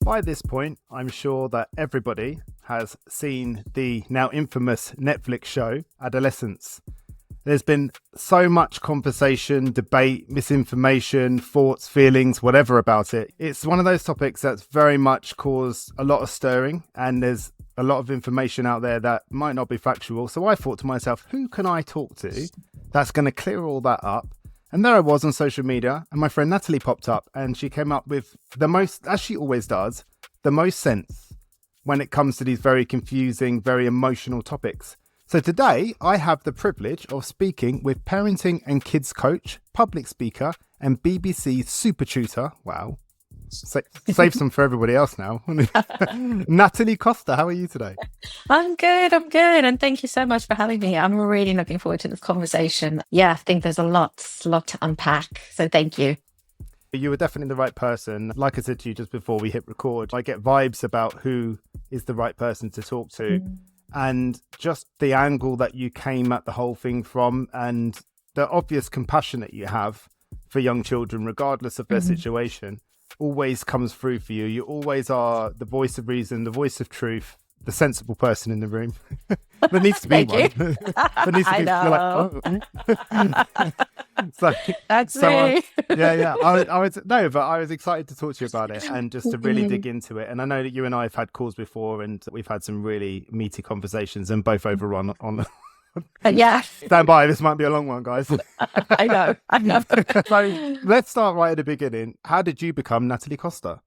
By this point, I'm sure that everybody has seen the now infamous Netflix show, Adolescence. There's been so much conversation, debate, misinformation, thoughts, feelings, whatever about it. It's one of those topics that's very much caused a lot of stirring, and there's a lot of information out there that might not be factual. So I thought to myself, who can I talk to that's going to clear all that up? And there I was on social media, and my friend Natalie popped up, and she came up with the most, as she always does, the most sense when it comes to these very confusing, very emotional topics. So today, I have the privilege of speaking with parenting and kids coach, public speaker, and BBC super tutor. Wow. Save some for everybody else now. Natalie Costa, how are you today? I'm good. And thank you so much for having me. I'm really looking forward to this conversation. Yeah, I think there's a lot to unpack. So thank you. You were definitely the right person. Like I said to you just before we hit record, I get vibes about who is the right person to talk to. And just the angle that you came at the whole thing from, and the obvious compassion that you have for young children, regardless of their situation, always comes through for you. You always are the voice of reason, the voice of truth, the sensible person in the room. There needs to be one. There needs to be. I know. That's me. I was excited to talk to you about it and just to really dig into it. And I know that you and I have had calls before, and we've had some really meaty conversations, and both overrun on. Yeah. Stand by. This might be a long one, guys. I know. So let's start right at the beginning. How did you become Natalie Costa?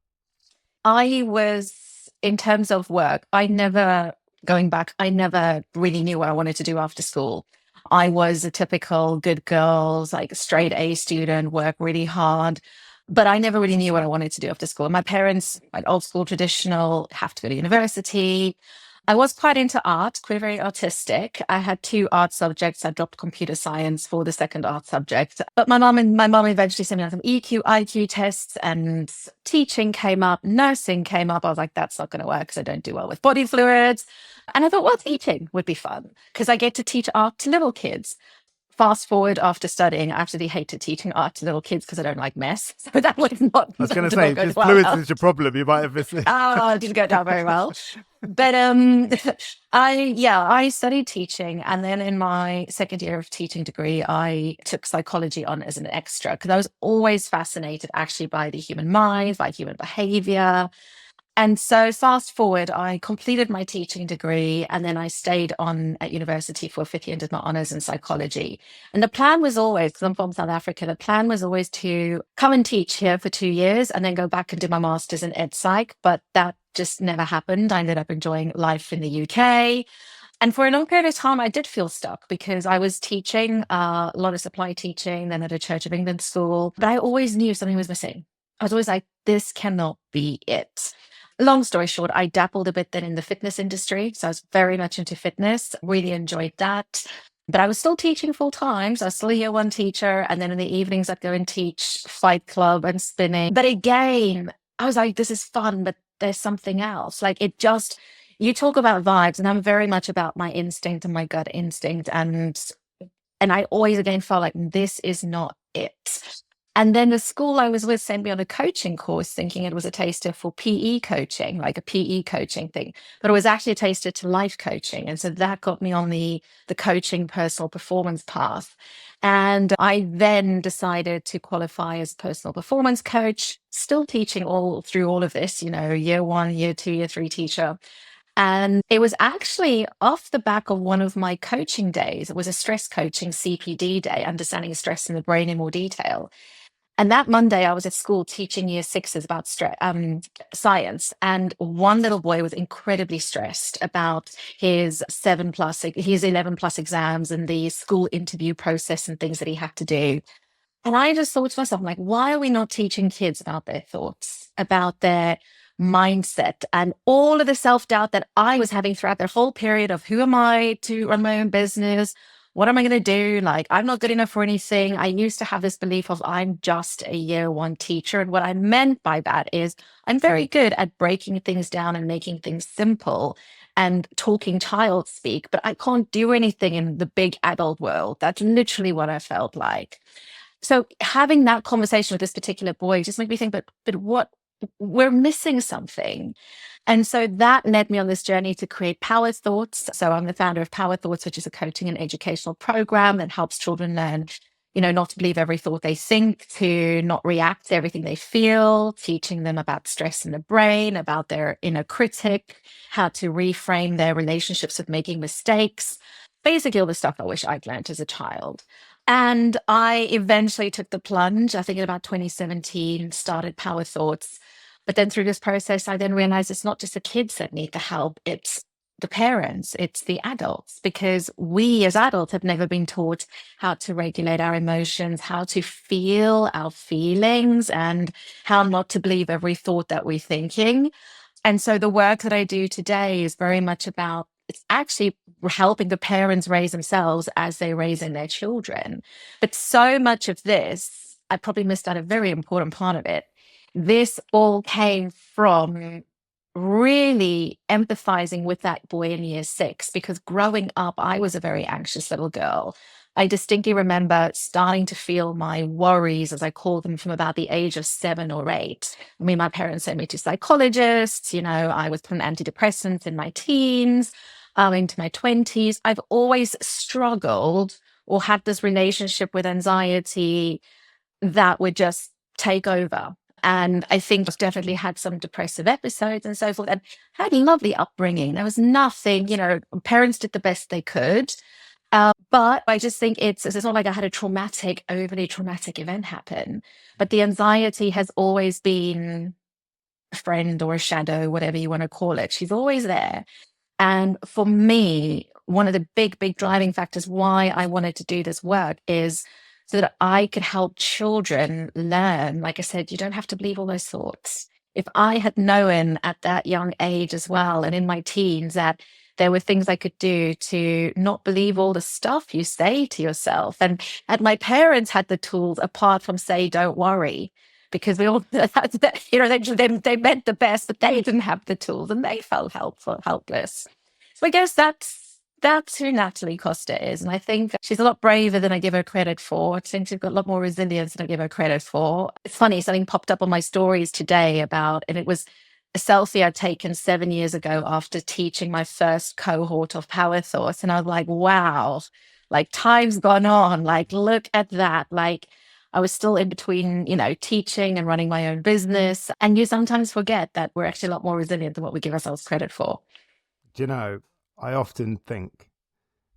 I was, in terms of work, I never really knew what I wanted to do after school. I was a typical good girl, like a straight A student, work really hard, but I never really knew what I wanted to do after school. My parents, like old school traditional, have to go to university. I was quite into art, quite very artistic. I had 2 art subjects. I dropped computer science for the second art subject. But my mom eventually sent me on some EQ, IQ tests, and teaching came up, nursing came up. I was like, that's not going to work because I don't do well with body fluids. And I thought, well, teaching would be fun because I get to teach art to little kids. Fast forward after studying, I absolutely hated teaching art to little kids because I don't like mess. So that was not. I was going to say, if fluids is your problem, you might have missed it. Oh, it didn't go down very well. But I studied teaching, and then in my second year of teaching degree, I took psychology on as an extra because I was always fascinated actually by the human mind, by human behavior. And so fast forward, I completed my teaching degree, and then I stayed on at university for a 5th year and did my honors in psychology. And the plan was always, because I'm from South Africa, the plan was always to come and teach here for 2 years and then go back and do my master's in ed psych. But that just never happened. I ended up enjoying life in the UK. And for a long period of time, I did feel stuck because I was teaching a lot of supply teaching, then at a Church of England school. But I always knew something was missing. I was always like, this cannot be it. Long story short, I dabbled a bit then in the fitness industry. So I was very much into fitness, really enjoyed that. But I was still teaching full time. So I was still a year 1 teacher. And then in the evenings, I'd go and teach Fight Club and spinning. But again, I was like, this is fun, but there's something else. Like you talk about vibes, and I'm very much about my instinct and my gut instinct. And I always again felt like this is not it. And then the school I was with sent me on a coaching course thinking it was a taster for PE coaching, like a PE coaching thing. But it was actually a taster to life coaching. And so that got me on the coaching personal performance path. And I then decided to qualify as a personal performance coach, still teaching all through all of this, year 1, year 2, year 3 teacher. And it was actually off the back of one of my coaching days. It was a stress coaching CPD day, understanding stress in the brain in more detail. And that Monday, I was at school teaching year 6s about science. And one little boy was incredibly stressed about his 11 plus exams and the school interview process and things that he had to do. And I just thought to myself, like, why are we not teaching kids about their thoughts, about their mindset, and all of the self-doubt that I was having throughout that whole period of who am I to run my own business? What am I going to do? Like, I'm not good enough for anything. I used to have this belief of I'm just a year 1 teacher. And what I meant by that is I'm very good at breaking things down and making things simple and talking child speak, but I can't do anything in the big adult world. That's literally what I felt like. So having that conversation with this particular boy just made me think, but we're missing something. And so that led me on this journey to create Power Thoughts. So I'm the founder of Power Thoughts, which is a coaching and educational program that helps children learn, not to believe every thought they think, to not react to everything they feel, teaching them about stress in the brain, about their inner critic, how to reframe their relationships with making mistakes, basically all the stuff I wish I'd learned as a child. And I eventually took the plunge, I think in about 2017, started Power Thoughts. But then through this process, I then realized it's not just the kids that need the help, it's the parents, it's the adults, because we as adults have never been taught how to regulate our emotions, how to feel our feelings, and how not to believe every thought that we're thinking. And so the work that I do today is very much about, it's actually helping the parents raise themselves as they raise in their children. But so much of this, I probably missed out a very important part of it. This all came from really empathizing with that boy in year 6, because growing up, I was a very anxious little girl. I distinctly remember starting to feel my worries, as I call them, from about the age of 7 or 8. I mean, my parents sent me to psychologists. I was put on antidepressants in my teens, into my 20s. I've always struggled or had this relationship with anxiety that would just take over. And I think I've definitely had some depressive episodes and so forth, and had a lovely upbringing. There was nothing, parents did the best they could. But I just think it's not like I had a overly traumatic event happen. But the anxiety has always been a friend or a shadow, whatever you want to call it. She's always there. And for me, one of the big, big driving factors why I wanted to do this work is so that I could help children learn. Like I said, you don't have to believe all those thoughts. If I had known at that young age as well, and in my teens, that there were things I could do to not believe all the stuff you say to yourself. And my parents had the tools apart from say, don't worry, because we all, they meant the best, but they didn't have the tools and they felt helpless. So I guess that's who Natalie Costa is. And I think she's a lot braver than I give her credit for. I think she's got a lot more resilience than I give her credit for. It's funny, something popped up on my stories today and it was a selfie I'd taken 7 years ago after teaching my first cohort of Power Thoughts. And I was like, wow, like time's gone on. Like, look at that. Like, I was still in between, teaching and running my own business. And you sometimes forget that we're actually a lot more resilient than what we give ourselves credit for. Do you know, I often think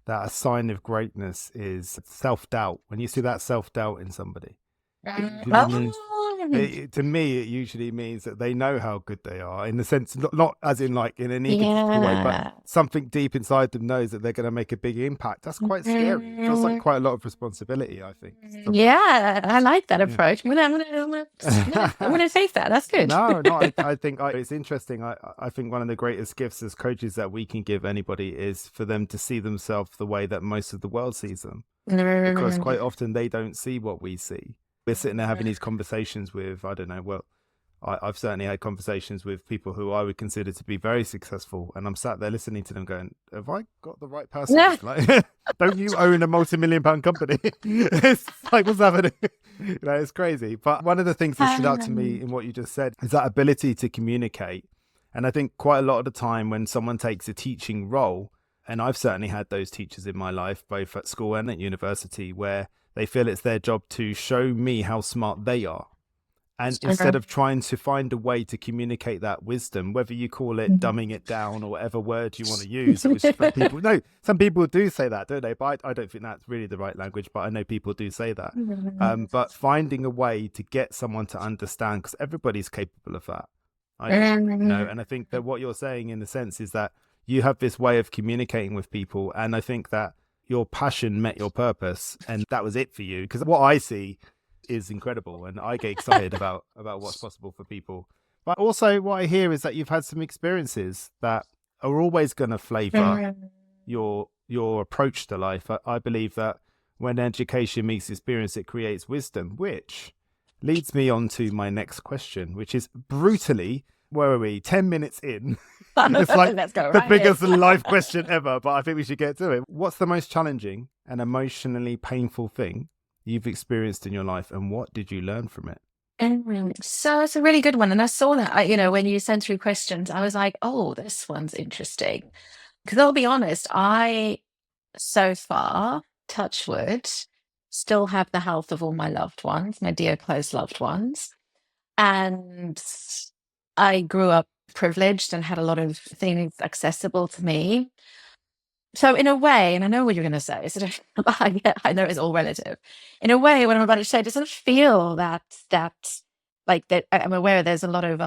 that a sign of greatness is self-doubt. When you see that self-doubt in somebody, to me, it usually means that they know how good they are, in the sense, not as in like in an egotistical way, but something deep inside them knows that they're going to make a big impact. That's quite scary. It feels like quite a lot of responsibility, I think. Yeah, I like that approach. I'm gonna take that. That's good. No, I think it's interesting. I think one of the greatest gifts as coaches that we can give anybody is for them to see themselves the way that most of the world sees them, because quite often they don't see what we see. We're sitting there having these conversations with, I don't know, well, I've certainly had conversations with people who I would consider to be very successful, and I'm sat there listening to them going, have I got the right person? Like, don't you own a multi-million-pound company? It's like, what's happening? It's crazy. But one of the things that stood out to me in what you just said is that ability to communicate. And I think quite a lot of the time when someone takes a teaching role, and I've certainly had those teachers in my life, both at school and at university, where they feel it's their job to show me how smart they are. And instead of trying to find a way to communicate that wisdom, whether you call it dumbing it down or whatever word you want to use, which some people do say that, don't they? But I don't think that's really the right language, but I know people do say that. But finding a way to get someone to understand, because everybody's capable of that. And I think that what you're saying in a sense is that you have this way of communicating with people. And I think that your passion met your purpose, and that was it for you. Because what I see is incredible, and I get excited about what's possible for people. But also what I hear is that you've had some experiences that are always going to flavor your approach to life. I believe that when education meets experience, it creates wisdom, which leads me on to my next question, which is brutally, where are we, 10 minutes in? It's like the biggest life question ever, but I think we should get to it. What's the most challenging and emotionally painful thing you've experienced in your life, and what did you learn from it? So it's a really good one. And I saw that, when you sent through questions, I was like, oh, this one's interesting. Because I'll be honest, I, so far, touch wood, still have the health of all my loved ones, my dear close loved ones. And I grew up privileged and had a lot of things accessible to me. So in a way, and I know what you're going to say, sort of, I know it's all relative. In a way, what I'm about to say doesn't feel that like that. I'm aware there's a lot of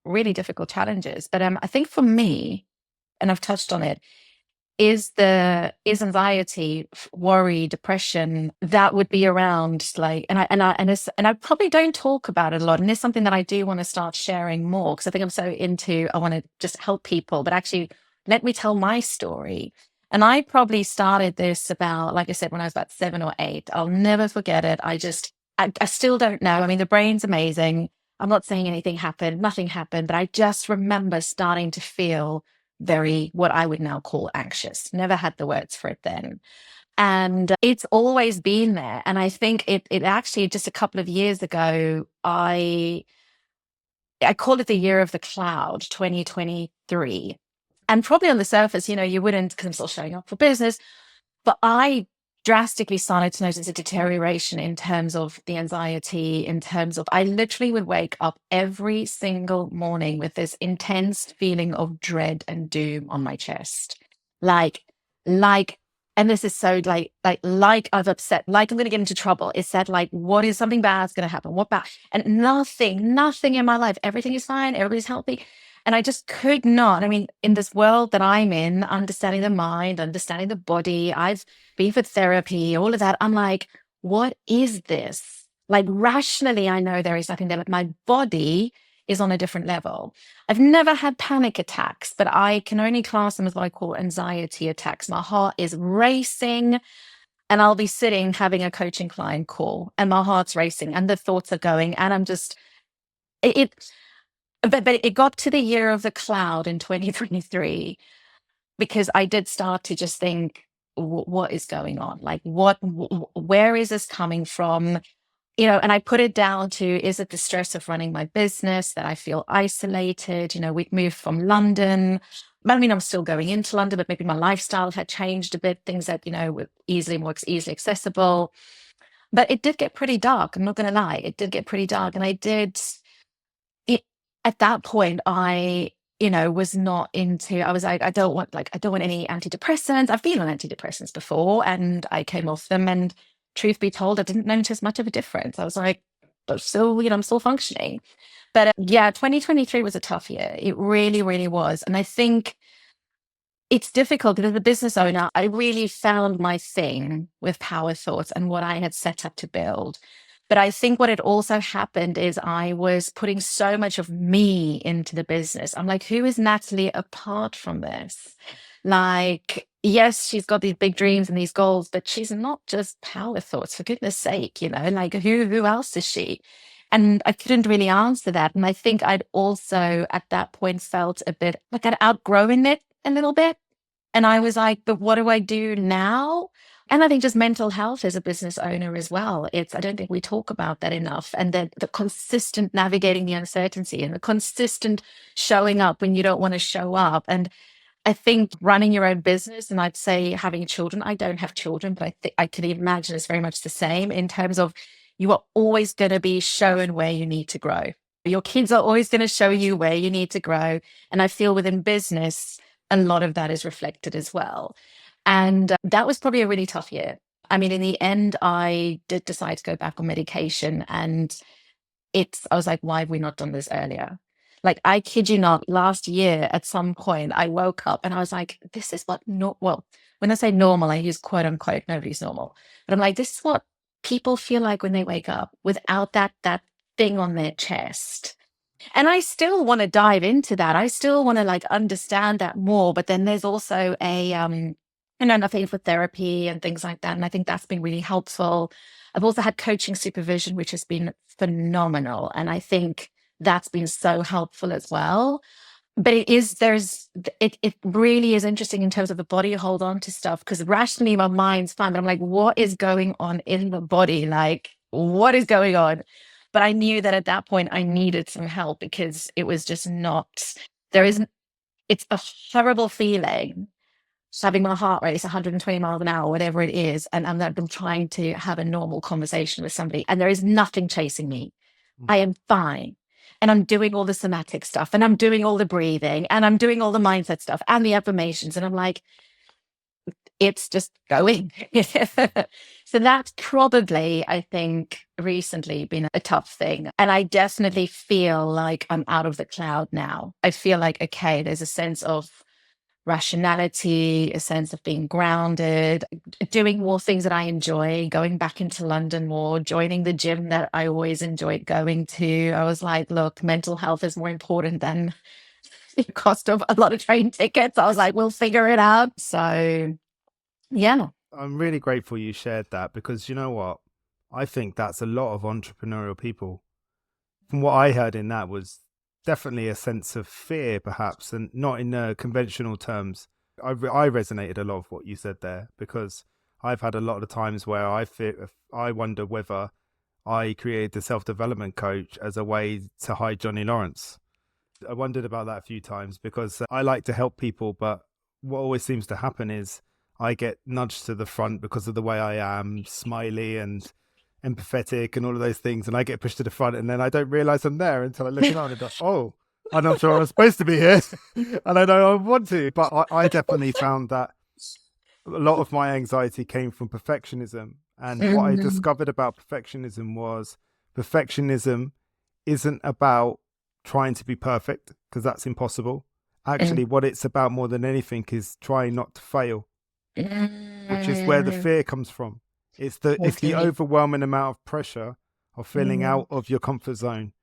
really difficult challenges, but I think for me, and I've touched on it, is anxiety, worry, depression that would be around, like, and I probably don't talk about it a lot, and it's something that I do want to start sharing more, because I think I'm so into, I want to just help people, but actually let me tell my story. And I probably started this about, like I said, when I was about 7 or 8. I'll never forget it. I still don't know. I mean, the brain's amazing. I'm not saying anything happened, nothing happened, but I just remember starting to feel very, what I would now call anxious. Never had the words for it then. And it's always been there. And I think it actually, just a couple of years ago, I called it the year of the cloud, 2023. And probably on the surface, you wouldn't, because I'm still showing up for business, but I drastically started to notice a deterioration in terms of the anxiety, in terms of, I literally would wake up every single morning with this intense feeling of dread and doom on my chest. Like, like, and this is so like I've upset, like I'm going to get into trouble. It said, like, what is something bad's going to happen? What bad? And nothing in my life. Everything is fine. Everybody's healthy. And I just could not. I mean, in this world that I'm in, understanding the mind, understanding the body, I've been for therapy, all of that. I'm like, what is this? Like, rationally, I know there is nothing there, but my body is on a different level. I've never had panic attacks, but I can only class them as what I call anxiety attacks. My heart is racing, and I'll be sitting having a coaching client call, and my heart's racing, and the thoughts are going, and I'm just, but it got to the year of the cloud in 2023, because I did start to just think, what is going on? Like, where is this coming from? And I put it down to, is it the stress of running my business, that I feel isolated? We'd moved from London. I mean, I'm still going into London, but maybe my lifestyle had changed a bit, things that, were more easily accessible. But it did get pretty dark. I'm not going to lie. It did get pretty dark. And at that point, I was not into, I was like, I don't want any antidepressants. I've been on antidepressants before, and I came off them, and truth be told, I didn't notice much of a difference. I was like, but still, I'm still functioning. But yeah, 2023 was a tough year. It really, really was. And I think it's difficult, because as a business owner, I really found my thing with Power Thoughts and what I had set up to build. But I think what had also happened is I was putting so much of me into the business. I'm like, who is Natalie apart from this? Like, yes, she's got these big dreams and these goals, but she's not just Power Thoughts, for goodness sake, like, who else is she? And I couldn't really answer that. And I think I'd also at that point felt a bit like I'd outgrown it a little bit. And I was like, but what do I do now? And I think just mental health as a business owner as well. I don't think we talk about that enough. And the consistent navigating the uncertainty, and the consistent showing up when you don't want to show up. And I think running your own business, and I'd say having children, I don't have children, but I can imagine it's very much the same, in terms of, you are always going to be shown where you need to grow. Your kids are always going to show you where you need to grow. And I feel within business, a lot of that is reflected as well. And that was probably a really tough year. I mean, in the end, I did decide to go back on medication, and I was like, why have we not done this earlier? Like, I kid you not, last year at some point, I woke up and I was like, this is what, well, when I say normal, I use quote unquote, nobody's normal. But I'm like, this is what people feel like when they wake up without that thing on their chest. And I still want to dive into that. I still want to, like, understand that more. But then there's also nothing for therapy and things like that. And I think that's been really helpful. I've also had coaching supervision, which has been phenomenal. And I think that's been so helpful as well. But it really is interesting in terms of the body, hold on to stuff, because rationally my mind's fine, but I'm like, what is going on in the body? Like, what is going on? But I knew that at that point I needed some help because it was just not, there isn't, it's a horrible feeling having my heart rate 120 miles an hour, whatever it is. And I'm trying to have a normal conversation with somebody and there is nothing chasing me. I am fine. And I'm doing all the somatic stuff and I'm doing all the breathing and I'm doing all the mindset stuff and the affirmations. And I'm like, it's just going. So that's probably, I think, recently been a tough thing. And I definitely feel like I'm out of the cloud now. I feel like, okay, there's a sense of rationality, a sense of being grounded, doing more things that I enjoy, going back into London more, joining the gym that I always enjoyed going to. I was like, look, mental health is more important than the cost of a lot of train tickets. I was like, we'll figure it out. So, yeah. I'm really grateful you shared that, because you know what? I think that's a lot of entrepreneurial people. From what I heard in that was definitely a sense of fear, perhaps, and not in conventional terms. I resonated a lot of what you said there, because I've had a lot of times where I wonder whether I created the self-development coach as a way to hide Johnny Lawrence. I wondered about that a few times because I like to help people, but what always seems to happen is I get nudged to the front because of the way I am, smiley and empathetic and all of those things, and I get pushed to the front, and then I don't realize I'm there until I look around and go, oh, I'm not sure I'm supposed to be here and I know I want to. But I definitely found that a lot of my anxiety came from perfectionism, and what I discovered about perfectionism was perfectionism isn't about trying to be perfect, because that's impossible. Actually, what it's about more than anything is trying not to fail, which is where the fear comes from. It's the overwhelming amount of pressure of feeling out of your comfort zone,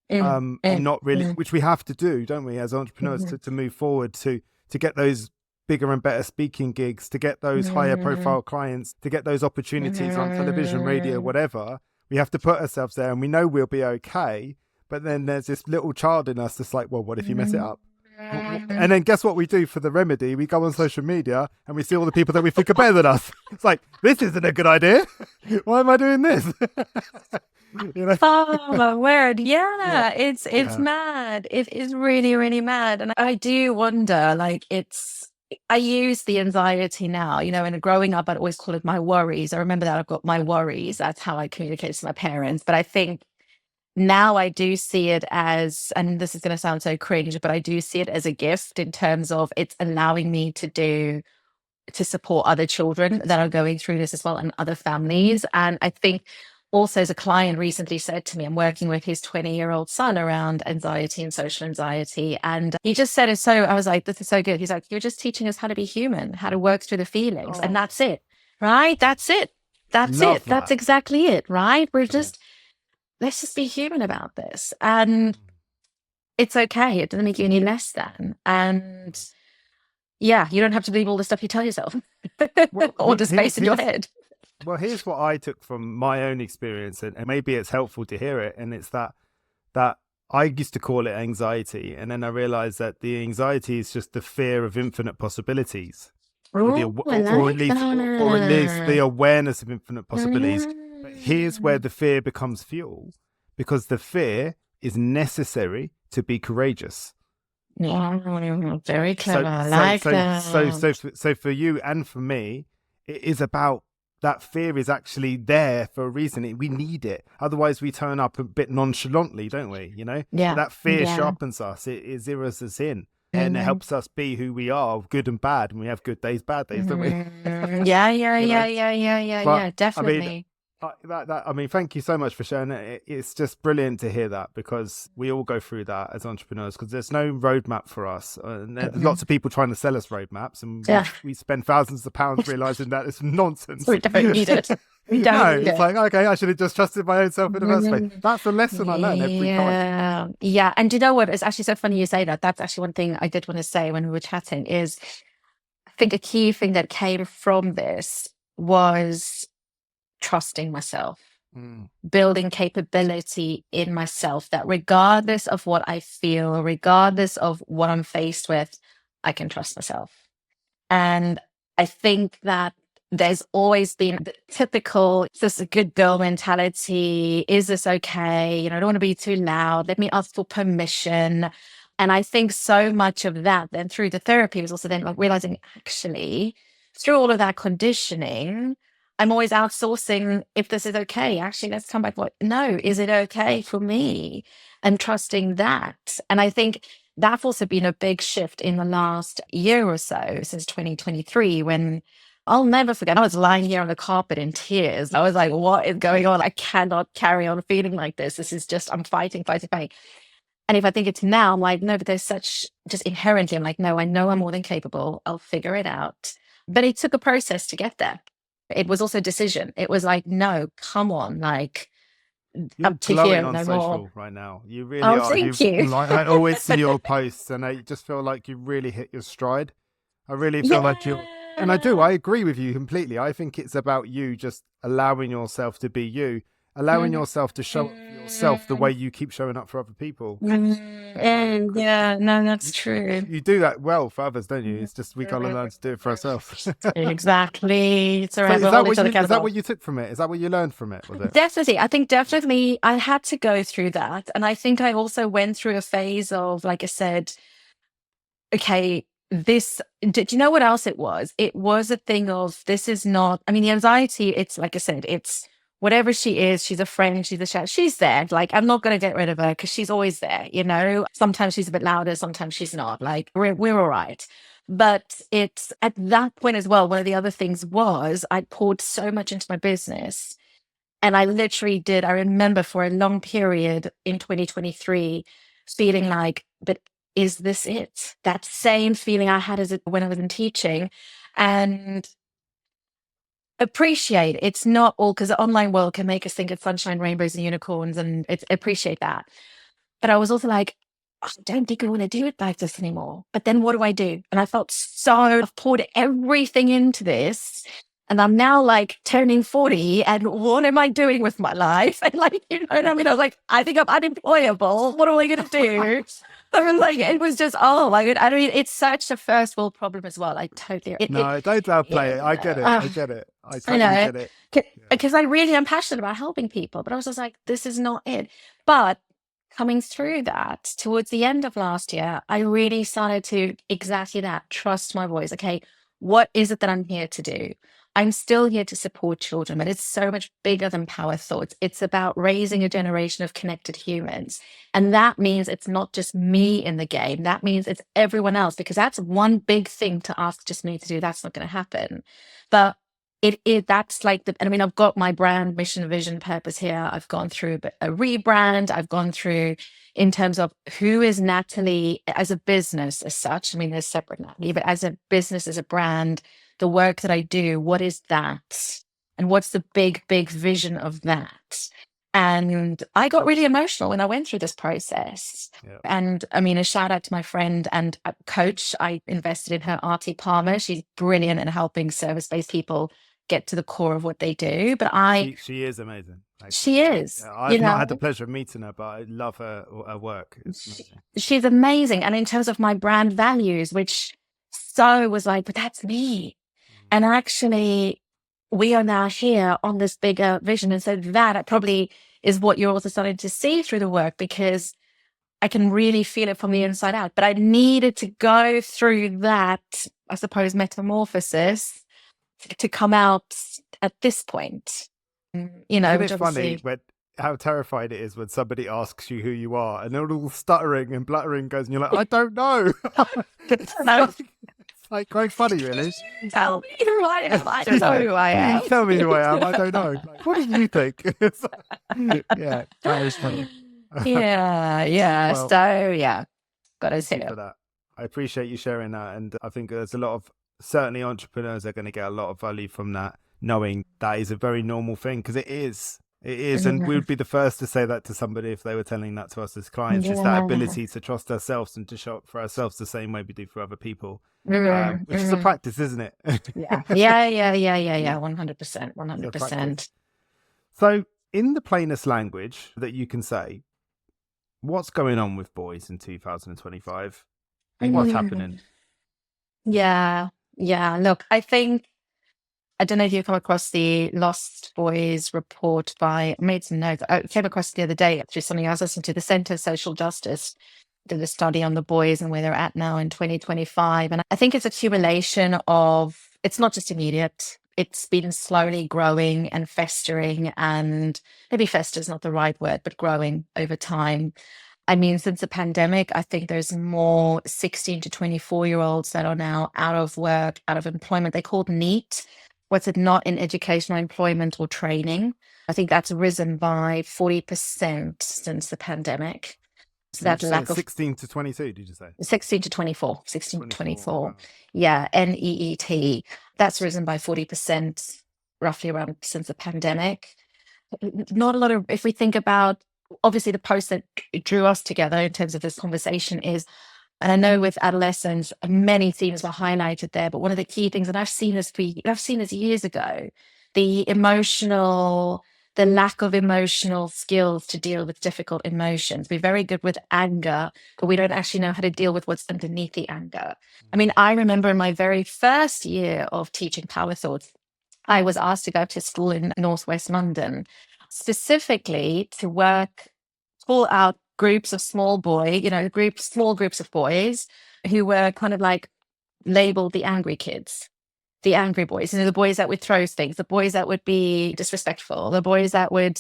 and not really, which we have to do, don't we, as entrepreneurs, to move forward, to get those bigger and better speaking gigs, to get those higher profile clients, to get those opportunities on television, radio, whatever. We have to put ourselves there, and we know we'll be okay. But then there's this little child in us that's like, well, what if you mess it up? And then guess what we do for the remedy? We go on social media and we see all the people that we think are better than us. It's like, this isn't a good idea. Why am I doing this? You know? Oh my word. Yeah. It's mad. It is really, really mad. And I do wonder, like, I use the anxiety now, and growing up, I'd always call it my worries. I remember that I've got my worries. That's how I communicate to my parents. But I think now I do see it as, and this is going to sound so cringe, but I do see it as a gift in terms of it's allowing me to support other children that are going through this as well, and other families. And I think also, as a client recently said to me, I'm working with his 20-year-old son around anxiety and social anxiety. And he just said I was like, this is so good. He's like, you're just teaching us how to be human, how to work through the feelings. And that's it, right? That's it. That's Love it. That's that. exactly it, right? Let's just be human about this. And it's okay. It doesn't make you any less than. And yeah, you don't have to believe all the stuff you tell yourself or the space in your head. Well, here's what I took from my own experience, and maybe it's helpful to hear it. And it's that I used to call it anxiety. And then I realized that the anxiety is just the fear of infinite possibilities, or at least the awareness of infinite possibilities. But here's where the fear becomes fuel, because the fear is necessary to be courageous. Very clever. So for you and for me, it is about that fear is actually there for a reason. We need it. Otherwise, we turn up a bit nonchalantly, don't we? Yeah. But that fear sharpens us. It zeroes us in. And it helps us be who we are, good and bad. And we have good days, bad days, don't we? Yeah, definitely. I mean, thank you so much for sharing it. It's just brilliant to hear that, because we all go through that as entrepreneurs, because there's no roadmap for us. And there's lots of people trying to sell us roadmaps, and we spend thousands of pounds realizing that it's nonsense. We don't need it. It's like, okay, I should have just trusted my own self in the first place. That's the lesson I learned every time. Yeah. And do you know what? It's actually so funny you say that. That's actually one thing I did want to say when we were chatting is, I think a key thing that came from this was trusting myself, building capability in myself, that regardless of what I feel, regardless of what I'm faced with, I can trust myself. And I think that there's always been the typical, is this a good girl mentality? Is this okay? I don't want to be too loud. Let me ask for permission. And I think so much of that then through the therapy was also then like realizing actually through all of that conditioning, I'm always outsourcing if this is okay. Actually, let's come back. No, is it okay for me? And trusting that. And I think that's also been a big shift in the last year or so since 2023 when I'll never forget. I was lying here on the carpet in tears. I was like, what is going on? I cannot carry on feeling like this. This is just, I'm fighting. And if I think it's now, I'm like, no, but there's such just inherently, I'm like, no, I know I'm more than capable. I'll figure it out. But it took a process to get there. It was also a decision. It was like, no, come on, like You're up to glowing here, on no social more. right now. You really Oh, are. thank you. Like, I always see your posts, and I just feel like you really hit your stride. I really feel like you, and I do. I agree with you completely. I think it's about you just allowing yourself to be you, allowing yourself to show up for yourself the way you keep showing up for other people. Yeah, no, that's true. You do that well for others, don't you? It's just we gotta learn to do it for ourselves. Exactly. It's all So right. is We'll that hold what each other you is that accountable. what you took from it? Is that what you learned from it? Was it? Definitely. I think definitely I had to go through that. And I think I also went through a phase of, like I said, okay, this, do you know what else it was? It was a thing of, this is not, I mean, the anxiety, it's like I said, it's whatever she is, she's a friend, she's a chat, she's there. Like, I'm not going to get rid of her because she's always there, Sometimes she's a bit louder, sometimes she's not. Like, we're all right. But it's at that point as well, one of the other things was I poured so much into my business. And I literally did, I remember for a long period in 2023, feeling like, but is this it? That same feeling I had when I was in teaching. And appreciate it's not all, because the online world can make us think it's sunshine, rainbows, and unicorns, and it's appreciate that. But I was also like, I don't think I want to do it like this anymore. But then what do I do? And I felt I've poured everything into this. And I'm now like turning 40. And what am I doing with my life? And like, what I mean? I was like, I think I'm unemployable. What am I going to do? I was like, it was just, oh my God. I mean, it's such a first world problem as well. Like totally. No, don't downplay it. I get it. I get it. I I totally know. get it. Because I really am passionate about helping people. But I was just like, this is not it. But coming through that towards the end of last year, I really started to exactly that, trust my voice. Okay, what is it that I'm here to do? I'm still here to support children, but it's so much bigger than power thoughts. It's about raising a generation of connected humans. And that means it's not just me in the game. That means it's everyone else, because that's one big thing to ask just me to do. That's not going to happen. But that's like I mean, I've got my brand, mission, vision, purpose here. I've gone through a rebrand. I've gone through in terms of who is Natalie as a business as such. I mean, there's separate Natalie, but as a business, as a brand, the work that I do, what is that? And what's the big vision of that? And I got really emotional when I went through this process. Yeah. And I mean, a shout out to my friend and coach. I invested in her, Artie Palmer. She's brilliant at helping service-based people get to the core of what they do. But she is amazing. She is. Yeah, I've not had the pleasure of meeting her, but I love her work. She's amazing. And in terms of my brand values, which was like, but that's me. And actually, we are now here on this bigger vision. And so that probably is what you're also starting to see through the work, because I can really feel it from the inside out. But I needed to go through that, I suppose, metamorphosis to come out at this point. Isn't it funny how terrified it is when somebody asks you who you are and they're all stuttering and bluttering goes and you're like, I don't know. It's like quite funny, really. Tell me who I am. I don't know who I am. Tell me who I am. I don't know. Like, what do you think? Yeah, that is funny. Yeah. Well, so yeah, got to say for that. I appreciate you sharing that, and I think there's a lot of certainly entrepreneurs are going to get a lot of value from that, knowing that is a very normal thing, because it is. And we would be the first to say that to somebody if they were telling that to us as clients. It's that ability to trust ourselves and to show up for ourselves the same way we do for other people, which is a practice, isn't it? Yeah. 100%. So in the plainest language that you can say, what's going on with boys in 2025? What's happening? Yeah. Look, I think I don't know if you come across the Lost Boys report I made some notes. I came across it the other day, actually, something I was listening to. The Center of Social Justice did a study on the boys and where they're at now in 2025. And I think it's accumulation of, it's not just immediate. It's been slowly growing and festering, and maybe fester is not the right word, but growing over time. I mean, since the pandemic, I think there's more 16 to 24-year-olds that are now out of work, out of employment. They called NEET. What's it, not in educational employment or training? I think that's risen by 40% since the pandemic. So that lack of 16 to 22, did you say? 16 to 24, 16 to 24. Wow. Yeah, NEET. That's risen by 40% roughly around since the pandemic. Not a lot of, if we think about, obviously the post that drew us together in terms of this conversation is, and I know with adolescence, many themes were highlighted there, but one of the key things, and I've seen this years ago, the lack of emotional skills to deal with difficult emotions. We're very good with anger, but we don't actually know how to deal with what's underneath the anger. I mean, I remember in my very first year of teaching Power Thoughts, I was asked to go to school in Northwest London, specifically to pull out groups of small groups of boys who were kind of like labeled the angry kids, the angry boys, the boys that would throw things, the boys that would be disrespectful, the boys that would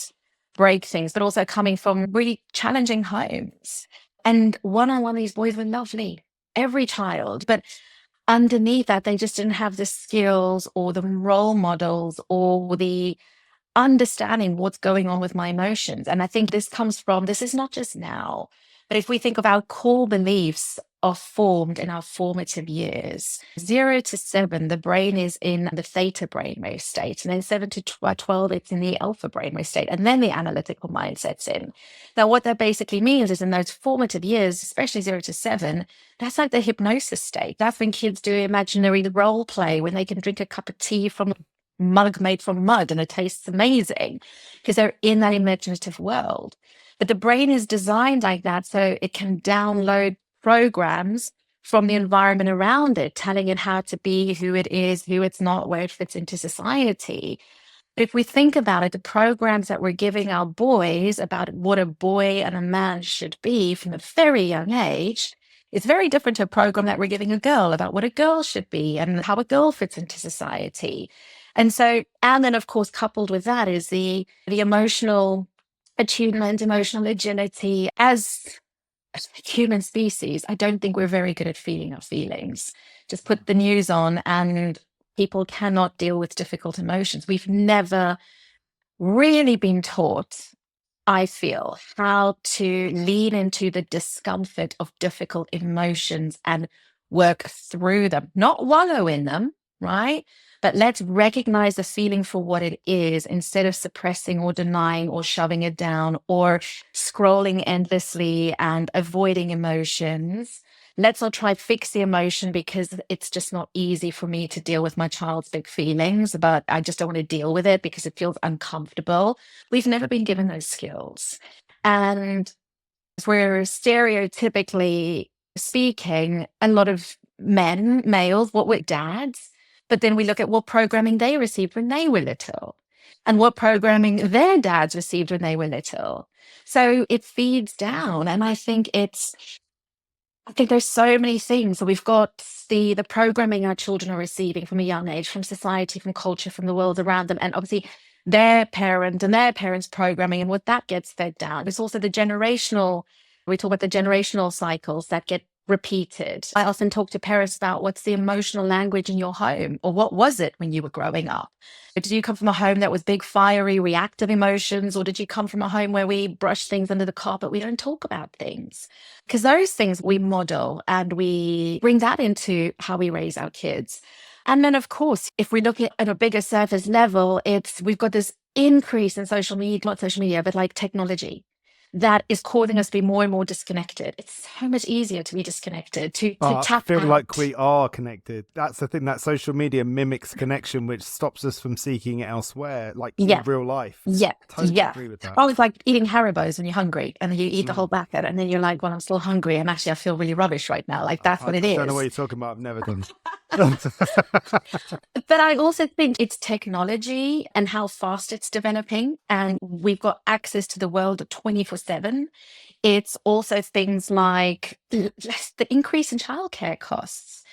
break things, but also coming from really challenging homes. And one-on-one, these boys were lovely, every child, but underneath that, they just didn't have the skills or the role models or the understanding what's going on with my emotions. And I think this is not just now, but if we think of our core beliefs are formed in our formative years. 0 to 7, the brain is in the theta brainwave state. And then 7 to 12, it's in the alpha brainwave state. And then the analytical mind sets in. Now, what that basically means is in those formative years, especially 0 to 7, that's like the hypnosis state. That's when kids do imaginary role play, when they can drink a cup of tea from a mug made from mud and it tastes amazing because they're in that imaginative world. But the brain is designed like that so it can download programs from the environment around it, telling it how to be, who it is, who it's not, where it fits into society. But if we think about it, the programs that we're giving our boys about what a boy and a man should be from a very young age is very different to a program that we're giving a girl about what a girl should be and how a girl fits into society. And then of course, coupled with that is the emotional attunement, emotional agility. As a human species, I don't think we're very good at feeling our feelings. Just put the news on and people cannot deal with difficult emotions. We've never really been taught, I feel, how to lean into the discomfort of difficult emotions and work through them, not wallow in them, right? But let's recognize the feeling for what it is instead of suppressing or denying or shoving it down or scrolling endlessly and avoiding emotions. Let's not try to fix the emotion because it's just not easy for me to deal with my child's big feelings, but I just don't want to deal with it because it feels uncomfortable. We've never been given those skills. And we're stereotypically speaking, a lot of males, what were dads, but then we look at what programming they received when they were little and what programming their dads received when they were little. So it feeds down. And I think there's so many things. So we've got the programming our children are receiving from a young age, from society, from culture, from the world around them. And obviously their parent and their parents' programming and what that gets fed down. It's also we talk about the generational cycles that get repeated. I often talk to parents about what's the emotional language in your home, or what was it when you were growing up? Did you come from a home that was big, fiery, reactive emotions, or did you come from a home where we brush things under the carpet? We don't talk about things because those things we model and we bring that into how we raise our kids. And then, of course, if we look at a bigger surface level, we've got this increase in social media, not social media, but like technology, that is causing us to be more and more disconnected. It's so much easier to be disconnected, to tap I feel out. like we are connected. That's the thing, that social media mimics connection, which stops us from seeking it elsewhere, like in real life. Yeah. Totally agree with that. Oh, it's like eating Haribos when you're hungry and you eat the whole packet and then you're like, well, I'm still hungry and actually I feel really rubbish right now. Like that's what it is. I don't know what you're talking about. I've never done. But I also think it's technology and how fast it's developing. And we've got access to the world 24/7. It's also things like the increase in childcare costs.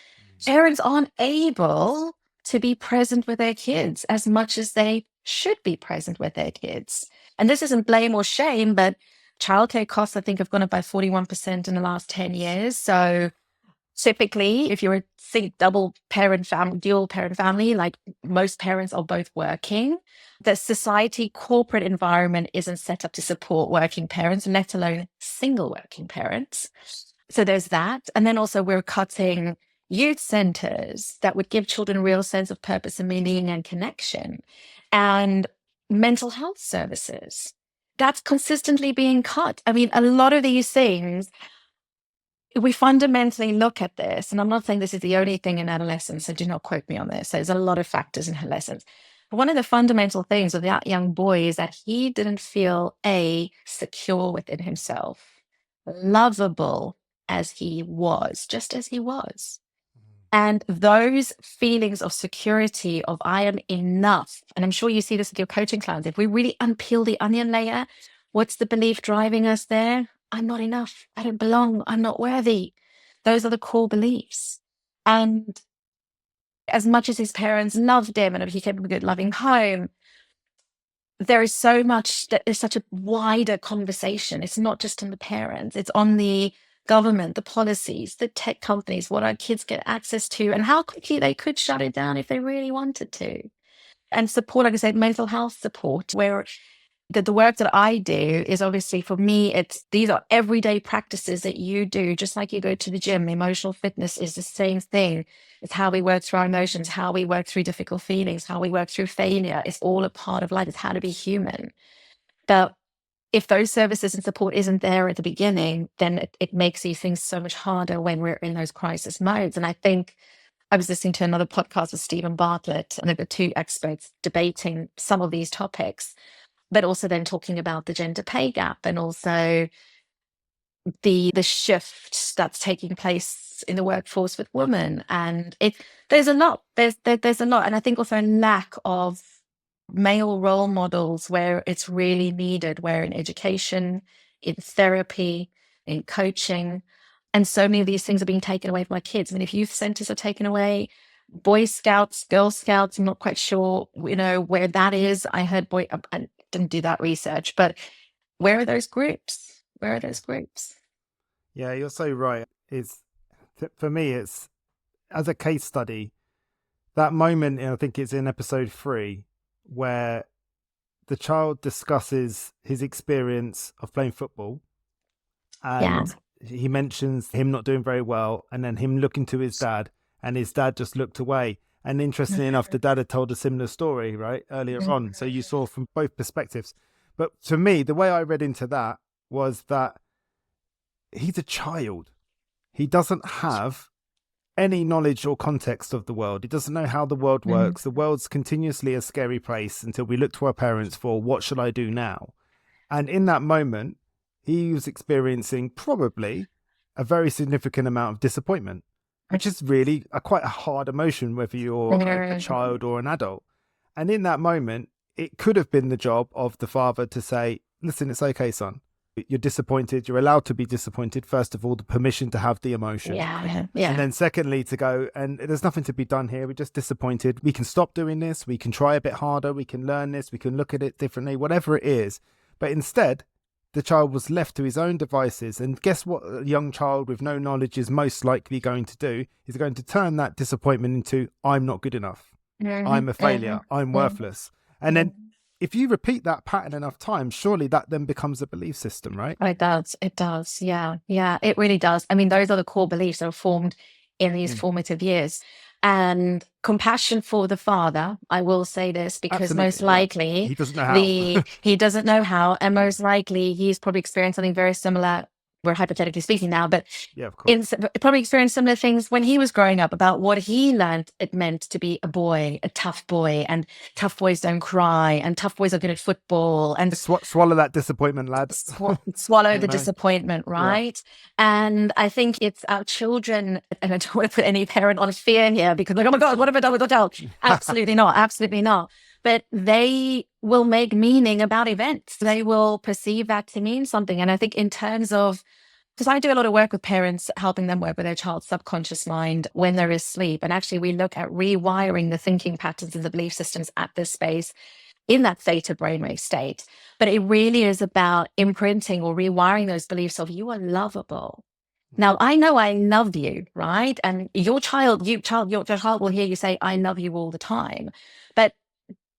Parents aren't able to be present with their kids as much as they should be present with their kids. And this isn't blame or shame, but childcare costs, I think, have gone up by 41% in the last 10 years. So typically, if you're a double parent family, dual parent family, like most parents are both working, the society corporate environment isn't set up to support working parents, let alone single working parents. So there's that. And then also we're cutting youth centers that would give children a real sense of purpose and meaning and connection, and mental health services. That's consistently being cut. I mean, a lot of these things, if we fundamentally look at this, and I'm not saying this is the only thing in adolescence, so do not quote me on this. There's a lot of factors in adolescence. But one of the fundamental things with that young boy is that he didn't feel secure within himself, lovable as he was, just as he was. And those feelings of security, of I am enough, and I'm sure you see this with your coaching clients, if we really unpeel the onion layer, what's the belief driving us there? I'm not enough. I don't belong. I'm not worthy. Those are the core beliefs. And as much as his parents loved him and he came from a good, loving home, there is so much that is such a wider conversation. It's not just on the parents, it's on the government, the policies, the tech companies, what our kids get access to, and how quickly they could shut it down if they really wanted to. And support, like I said, mental health support, where the work that I do is obviously for me, these are everyday practices that you do, just like you go to the gym. Emotional fitness is the same thing. It's how we work through our emotions, how we work through difficult feelings, how we work through failure. It's all a part of life. It's how to be human. But if those services and support isn't there at the beginning, then it makes these things so much harder when we're in those crisis modes. And I think I was listening to another podcast with Stephen Bartlett, and there were two experts debating some of these topics, but also then talking about the gender pay gap and also the shift that's taking place in the workforce with women. And there's a lot. There's a lot. And I think also a lack of male role models where it's really needed, where in education, in therapy, in coaching, and so many of these things are being taken away from our kids. I mean, if youth centers are taken away, Boy Scouts, Girl Scouts, I'm not quite sure, where that is. I heard I didn't do that research, but where are those groups? Where are those groups? Yeah, you're so right. For me, it's as a case study, that moment, I think it's in episode 3, where the child discusses his experience of playing football, and he mentions him not doing very well, and then him looking to his dad, and his dad just looked away. And interestingly enough, the dad had told a similar story, right, earlier on. So you saw from both perspectives. But for me, the way I read into that was that he's a child. He doesn't have any knowledge or context of the world. He doesn't know how the world works. The world's continuously a scary place until we look to our parents for what should I do now? And in that moment, he was experiencing probably a very significant amount of disappointment, which is really quite a hard emotion, whether you're a child or an adult. And in that moment, it could have been the job of the father to say, listen, it's okay, son. You're disappointed. You're allowed to be disappointed. First of all, the permission to have the emotion. Yeah. And then secondly, to go, and there's nothing to be done here. We're just disappointed. We can stop doing this. We can try a bit harder. We can learn this. We can look at it differently, whatever it is. But instead, the child was left to his own devices. And guess what a young child with no knowledge is most likely going to do? Is going to turn that disappointment into, I'm not good enough. I'm a failure. I'm worthless. And then if you repeat that pattern enough times, surely that then becomes a belief system, right? It does. Yeah, it really does. I mean, those are the core beliefs that are formed in these formative years. And compassion for the father, I will say this, because most likely he doesn't know how. he doesn't know how, and most likely he's probably experienced something very similar we're hypothetically speaking now, but Yeah, of course. probably experienced similar things when he was growing up about what he learned it meant to be a boy, a tough boy, and tough boys don't cry, and tough boys are good at football, and Swallow that disappointment, lad. swallow the disappointment, Yeah. right? And I think it's our children, and I don't want to put any parent on fear here because like, oh my God, what have I done with the child? Absolutely not. Absolutely not. But they will make meaning about events. They will perceive that to mean something. And I think in terms of, because I do a lot of work with parents, helping them work with their child's subconscious mind when they're asleep. And actually, we look at rewiring the thinking patterns and the belief systems at this space in that theta brainwave state. But it really is about imprinting or rewiring those beliefs of you are lovable. Now, I know I love you, right? And your child will hear you say, I love you all the time. But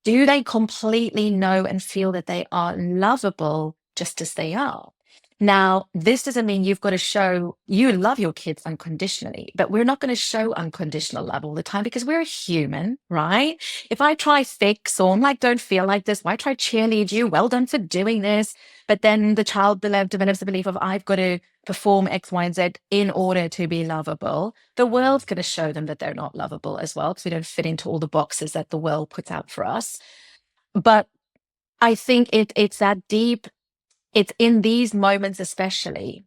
do they completely know and feel that they are lovable just as they are? Now, this doesn't mean you've got to show you love your kids unconditionally, but we're not going to show unconditional love all the time because we're human, right? If I try fix or I'm like, don't feel like this, why try cheerlead you? Well done for doing this. But then the child develops the belief of I've got to perform X, Y, and Z in order to be lovable. The world's going to show them that they're not lovable as well because we don't fit into all the boxes that the world puts out for us. But I think it's that deep. It's in these moments, especially,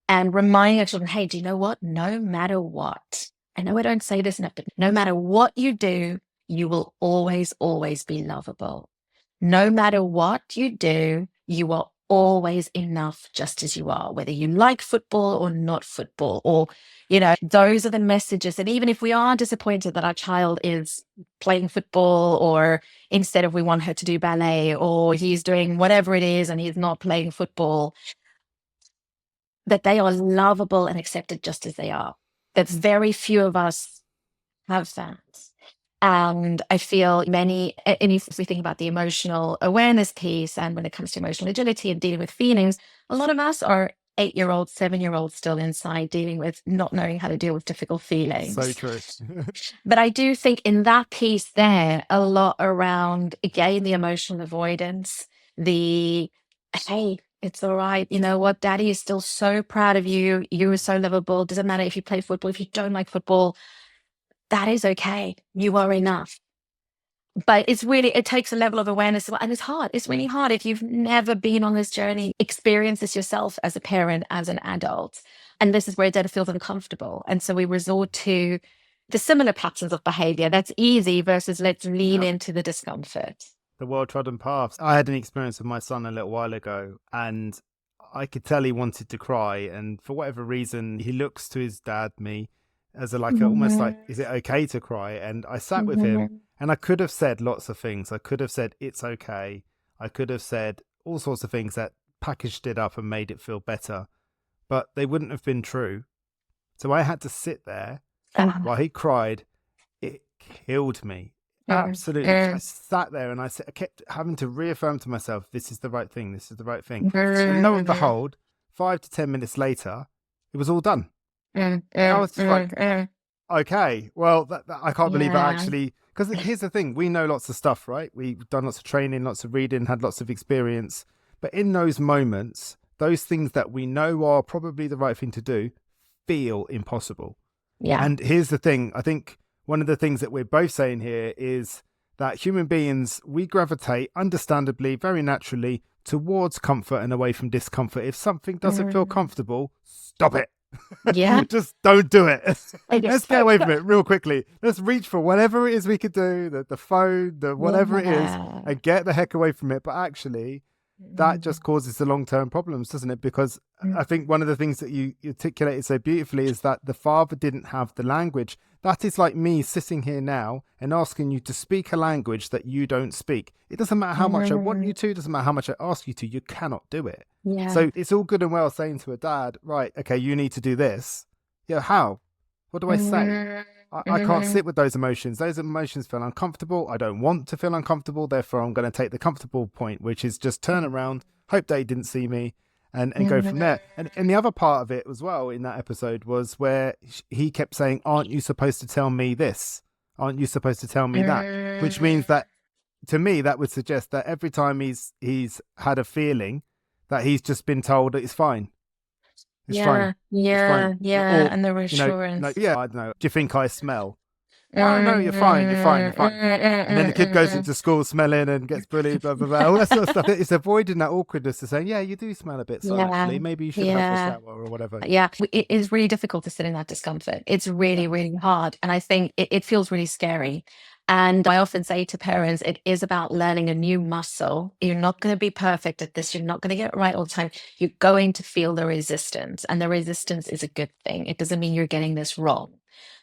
and reminding our children, hey, do you know what? No matter what, I know I don't say this enough, but no matter what you do, you will always, always be lovable. No matter what you do, you are always enough just as you are, whether you like football or not football, or, those are the messages. And even if we are disappointed that our child is playing football, or instead of we want her to do ballet, or he's doing whatever it is and he's not playing football, that they are lovable and accepted just as they are. That very few of us have that. And I feel and if we think about the emotional awareness piece, and when it comes to emotional agility and dealing with feelings, a lot of us are 8-year-olds, 7-year-olds still inside dealing with not knowing how to deal with difficult feelings. So true. But I do think in that piece there, a lot around, again, the emotional avoidance, hey, it's all right. You know what? Daddy is still so proud of you. You are so lovable. Doesn't matter if you play football, if you don't like football, that is okay. You are enough. But it takes a level of awareness, and it's hard. It's really hard if you've never been on this journey, experience this yourself as a parent, as an adult. And this is where dad feels uncomfortable. And so we resort to the similar patterns of behavior. That's easy versus let's lean into the discomfort. The well-trodden paths. I had an experience with my son a little while ago, and I could tell he wanted to cry. And for whatever reason, he looks to his dad, me, as almost like, is it okay to cry? And I sat with him, and I could have said lots of things. I could have said, it's okay. I could have said all sorts of things that packaged it up and made it feel better, but they wouldn't have been true. So I had to sit there while he cried. It killed me. Absolutely. I sat there and I kept having to reaffirm to myself, this is the right thing. This is the right thing. And lo and behold, 5 to 10 minutes later, it was all done. I was just like, okay, well, I can't believe I actually, because here's the thing, we know lots of stuff, right? We've done lots of training, lots of reading, had lots of experience. But in those moments, those things that we know are probably the right thing to do feel impossible. Yeah. And here's the thing, I think one of the things that we're both saying here is that human beings, we gravitate understandably, very naturally, towards comfort and away from discomfort. If something doesn't feel comfortable, stop it. Yeah. Just don't do it. Let's get away from it real quickly. Let's reach for whatever it is we could do, the phone, whatever it is, and get the heck away from it. But actually, that just causes the long-term problems, doesn't it? Because I think one of the things that you articulated so beautifully is that the father didn't have the language. That is like me sitting here now and asking you to speak a language that you don't speak. It doesn't matter how much I want you to, it doesn't matter how much I ask you to, you cannot do it. Yeah. So it's all good and well saying to a dad, right, okay, you need to do this. Yeah, how? What do I say? I can't sit with those emotions. Those emotions feel uncomfortable. I don't want to feel uncomfortable. Therefore, I'm going to take the comfortable point, which is just turn around, hope they didn't see me, and go from there. And the other part of it as well in that episode was where he kept saying, aren't you supposed to tell me this? Aren't you supposed to tell me that? Which means that, to me, that would suggest that every time he's had a feeling, that he's just been told that it's fine. It's fine. It's fine. Yeah. Or, And the like, reassurance. yeah, I don't know. Do you think I smell? Oh, no, you're fine. You're fine. You're fine. And then the kid goes into school smelling and gets bullied, blah, blah, blah, all that sort of stuff. It's avoiding that awkwardness to saying, yeah, you do smell a bit. So Yeah, actually, maybe you should have a yeah, shower or whatever. yeah. It is really difficult to sit in that discomfort. It's really, really hard. And I think it feels really scary. And I often say to parents, it is about learning a new muscle. You're not going to be perfect at this. You're not going to get it right all the time. You're going to feel the resistance. And the resistance is a good thing. It doesn't mean you're getting this wrong.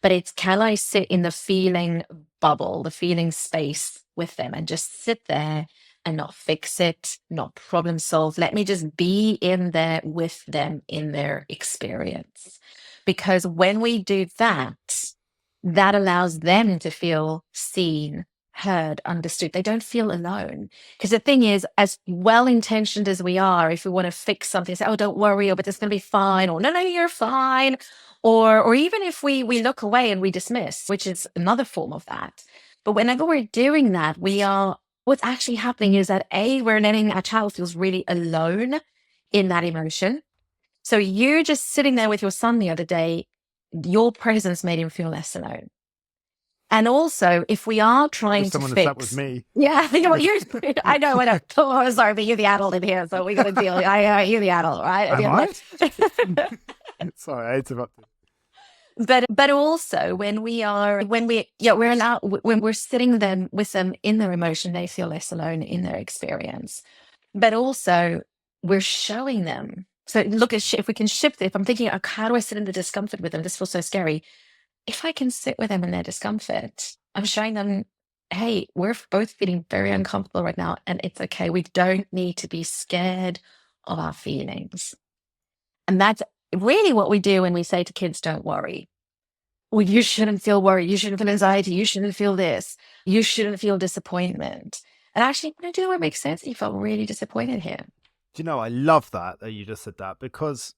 But it's, can I sit in the feeling bubble, the feeling space with them and just sit there and not fix it, not problem solve? Let me just be in there with them in their experience. Because when we do that, that allows them to feel seen, heard, understood. They don't feel alone. Because the thing is, as well intentioned as we are, if we want to fix something, say, oh, don't worry, but it's going to be fine, or no, you're fine. Or even if we look away and we dismiss, which is another form of that. But whenever we're doing that, what's actually happening is that we're letting our child feels really alone in that emotion. So you just sitting there with your son the other day, your presence made him feel less alone. And also, if we are trying to Someone fix, that was me. yeah, I know. Oh, sorry, but you're the adult in here, so we got to deal. You're the adult, right? Am I? Sorry, I interrupted. But also when we're sitting them with them in their emotion, they feel less alone in their experience. But also we're showing them. So look at if we can shift it. If I'm thinking, oh, how do I sit in the discomfort with them? This feels so scary. If I can sit with them in their discomfort, I'm showing them, hey, we're both feeling very uncomfortable right now, and it's okay. We don't need to be scared of our feelings. And that's really what we do when we say to kids, don't worry. Well, you shouldn't feel worried. You shouldn't feel anxiety. You shouldn't feel this. You shouldn't feel disappointment. And actually, do you know what makes sense? You felt really disappointed here. Do you know, I love that you just said that, because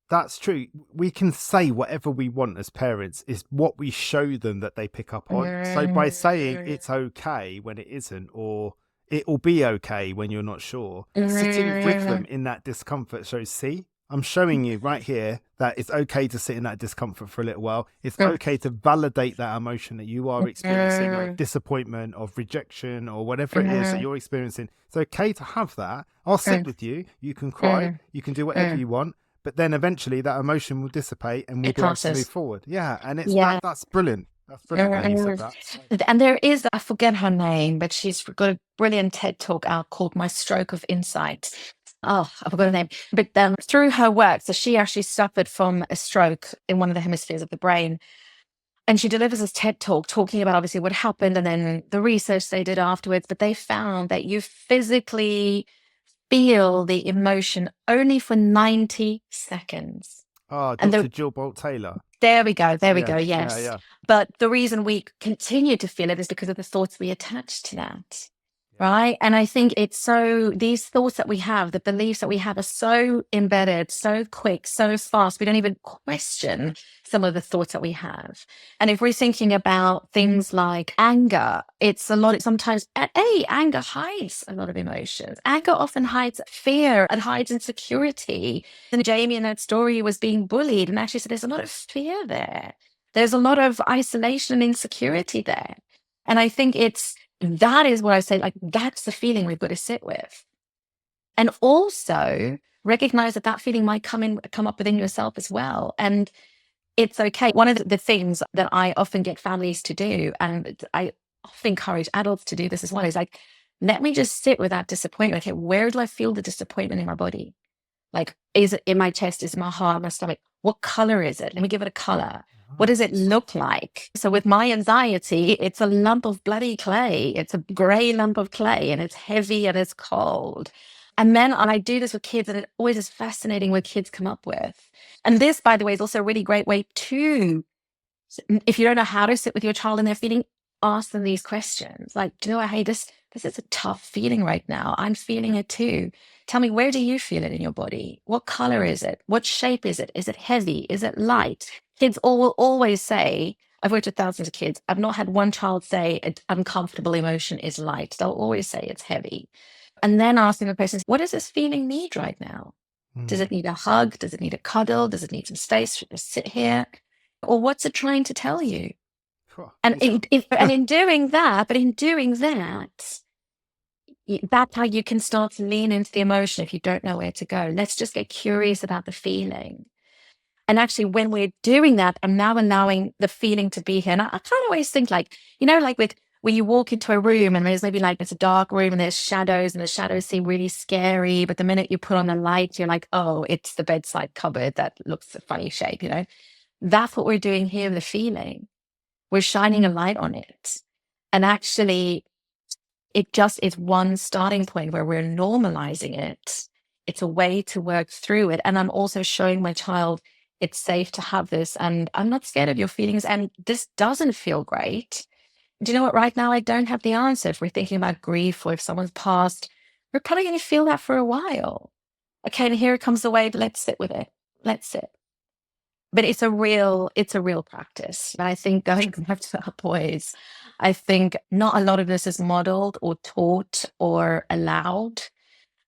that's true. We can say whatever we want as parents, is what we show them that they pick up on. So by saying it's okay when it isn't, or it will be okay when you're not sure, sitting with them in that discomfort shows, see, I'm showing you right here that it's okay to sit in that discomfort for a little while. It's okay to validate that emotion that you are experiencing, of disappointment, of rejection, or whatever it is that you're experiencing. It's okay to have that. I'll sit with you. You can cry. You can do whatever you want. But then eventually that emotion will dissipate and we'll be able to move forward. Yeah. And it's that's brilliant. That's brilliant that you said that. And there is, I forget her name, but she's got a brilliant TED talk out called My Stroke of Insight. Oh, I forgot her name. But through her work, so she actually suffered from a stroke in one of the hemispheres of the brain. And she delivers this TED talk talking about obviously what happened and then the research they did afterwards. But they found that you physically feel the emotion only for 90 seconds. Oh, Dr. Jill Bolt Taylor. There we go. Yes. Yeah. But the reason we continue to feel it is because of the thoughts we attach to that. Right. And I think these thoughts that we have, the beliefs that we have are so embedded, so quick, so fast. We don't even question some of the thoughts that we have. And if we're thinking about things like anger, it's a lot. Sometimes, anger hides a lot of emotions. Anger often hides fear and hides insecurity. And Jamie in that story was being bullied and actually said there's a lot of fear there. There's a lot of isolation and insecurity there. And I think that is what I say, like, that's the feeling we've got to sit with. And also recognize that feeling might come up within yourself as well. And it's okay. One of the things that I often get families to do, and I often encourage adults to do this as well, is like, let me just sit with that disappointment. Okay, where do I feel the disappointment in my body? Like, is it in my chest? Is it my heart, my stomach? What color is it? Let me give it a color. What does it look like? So with my anxiety, it's a lump of bloody clay. It's a gray lump of clay, and it's heavy and it's cold. And then I do this with kids, and it always is fascinating what kids come up with. And this, by the way, is also a really great way to, if you don't know how to sit with your child and they're feeling, ask them these questions. Like, do you know what? Hey, this is a tough feeling right now. I'm feeling it too. Tell me, where do you feel it in your body? What color is it? What shape is it? Is it heavy? Is it light? Kids will always say, I've worked with thousands of kids. I've not had one child say an uncomfortable emotion is light. They'll always say it's heavy. And then asking the person, what does this feeling need right now? Does Mm. it need a hug? Does it need a cuddle? Does it need some space to just sit here? Or what's it trying to tell you? Phew, And in doing that, that's how you can start to lean into the emotion if you don't know where to go. Let's just get curious about the feeling. And actually, when we're doing that, I'm now allowing the feeling to be here. And I kind of always think like, like with when you walk into a room and there's maybe like it's a dark room and there's shadows and the shadows seem really scary. But the minute you put on the light, you're like, oh, it's the bedside cupboard that looks a funny shape, That's what we're doing here with the feeling. We're shining a light on it. And actually, it just is one starting point where we're normalizing it. It's a way to work through it. And I'm also showing my child it's safe to have this. And I'm not scared of your feelings. And this doesn't feel great. Do you know what? Right now, I don't have the answer. If we're thinking about grief or if someone's passed, we're probably going to feel that for a while. Okay, and here comes the wave. Let's sit with it. Let's sit. But it's a real practice. And I think going back to our boys, I think not a lot of this is modeled or taught or allowed.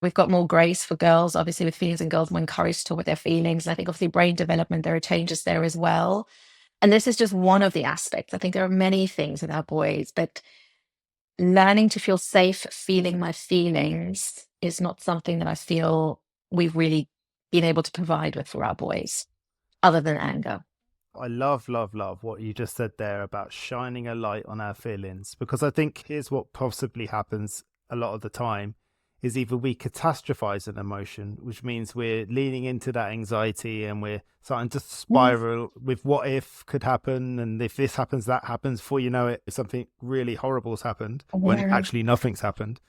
We've got more grace for girls, obviously, with feelings, and girls more encouraged to talk with their feelings. And I think obviously brain development, there are changes there as well. And this is just one of the aspects. I think there are many things with our boys, but learning to feel safe feeling my feelings is not something that I feel we've really been able to provide with for our boys, other than anger. I love, love, love what you just said there about shining a light on our feelings, because I think here's what possibly happens a lot of the time is either we catastrophize an emotion, which means we're leaning into that anxiety and we're starting to spiral with what if could happen. And if this happens, that happens, before you know it, something really horrible's happened when actually nothing's happened.